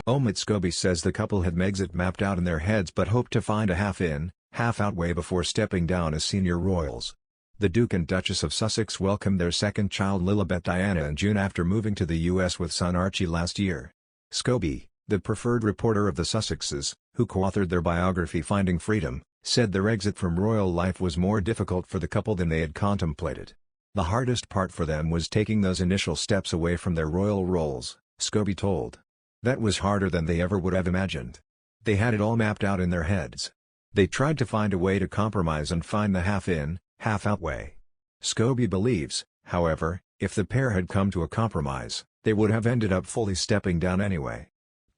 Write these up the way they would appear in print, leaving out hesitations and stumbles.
Megxit says the couple had Megxit mapped out in their heads but hoped to find a half-in, half-out way before stepping down as senior royals. The Duke and Duchess of Sussex welcomed their second child Lilibet Diana in June after moving to the US with son Archie last year. Scobie, the preferred reporter of the Sussexes, who co-authored their biography Finding Freedom, said their exit from royal life was more difficult for the couple than they had contemplated. The hardest part for them was taking those initial steps away from their royal roles, Scobie told. That was harder than they ever would have imagined. They had it all mapped out in their heads. They tried to find a way to compromise and find the half-in, half-out way. Scobie believes, however, if the pair had come to a compromise, they would have ended up fully stepping down anyway.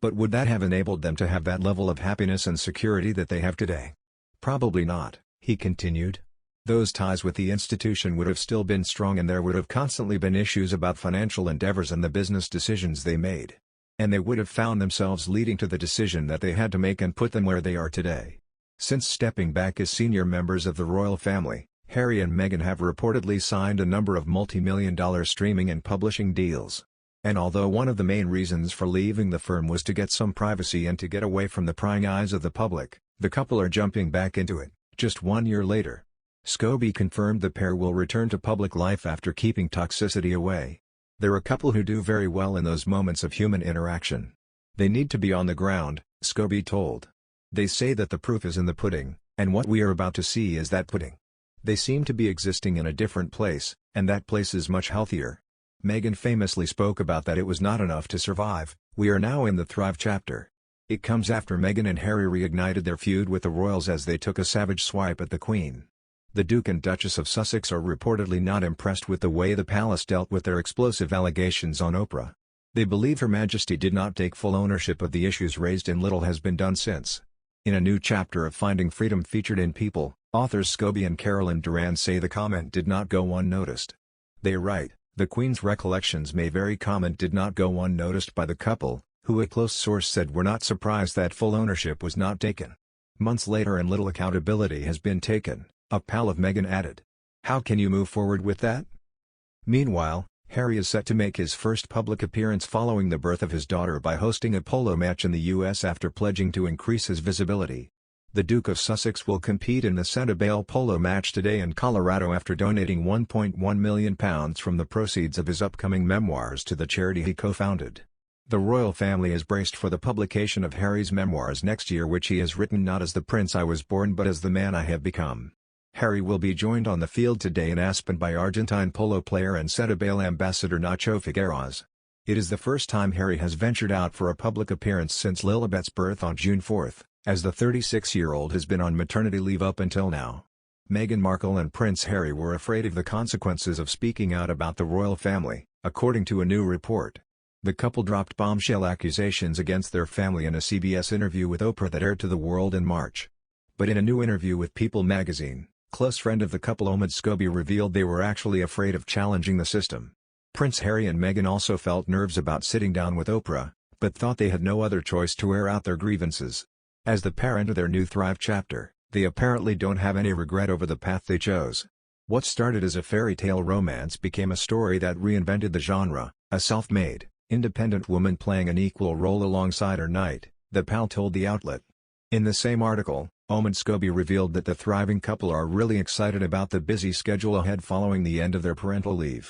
But would that have enabled them to have that level of happiness and security that they have today? Probably not, he continued. Those ties with the institution would have still been strong and there would have constantly been issues about financial endeavors and the business decisions they made. And they would have found themselves leading to the decision that they had to make and put them where they are today. Since stepping back as senior members of the royal family, Harry and Meghan have reportedly signed a number of multi-million-dollar streaming and publishing deals. And although one of the main reasons for leaving the firm was to get some privacy and to get away from the prying eyes of the public, the couple are jumping back into it, just 1 year later. Scobie confirmed the pair will return to public life after keeping toxicity away. They're a couple who do very well in those moments of human interaction. They need to be on the ground, Scobie told. They say that the proof is in the pudding, and what we are about to see is that pudding. They seem to be existing in a different place, and that place is much healthier. Meghan famously spoke about that it was not enough to survive, we are now in the thrive chapter. It comes after Meghan and Harry reignited their feud with the royals as they took a savage swipe at the Queen. The Duke and Duchess of Sussex are reportedly not impressed with the way the palace dealt with their explosive allegations on Oprah. They believe Her Majesty did not take full ownership of the issues raised and little has been done since. In a new chapter of Finding Freedom featured in People, authors Scobie and Carolyn Duran say the comment did not go unnoticed. They write, the Queen's recollections may vary. Comment did not go unnoticed by the couple, who a close source said were not surprised that full ownership was not taken. Months later and little accountability has been taken, a pal of Meghan added. How can you move forward with that? Meanwhile, Harry is set to make his first public appearance following the birth of his daughter by hosting a polo match in the U.S. after pledging to increase his visibility. The Duke of Sussex will compete in the Centabale polo match today in Colorado after donating £1.1 million from the proceeds of his upcoming memoirs to the charity he co-founded. The royal family is braced for the publication of Harry's memoirs next year, which he has written not as the prince I was born but as the man I have become. Harry will be joined on the field today in Aspen by Argentine polo player and Centabale ambassador Nacho Figueras. It is the first time Harry has ventured out for a public appearance since Lilibet's birth on June 4, as the 36-year-old has been on maternity leave up until now. Meghan Markle and Prince Harry were afraid of the consequences of speaking out about the royal family, according to a new report. The couple dropped bombshell accusations against their family in a CBS interview with Oprah that aired to the world in March. But in a new interview with People magazine, close friend of the couple Scobie revealed they were actually afraid of challenging the system. Prince Harry and Meghan also felt nerves about sitting down with Oprah, but thought they had no other choice to air out their grievances. As the pair enter their new Thrive chapter, they apparently don't have any regret over the path they chose. What started as a fairy tale romance became a story that reinvented the genre, a self-made, independent woman playing an equal role alongside her knight, the pal told the outlet. In the same article, Scobie revealed that the thriving couple are really excited about the busy schedule ahead following the end of their parental leave.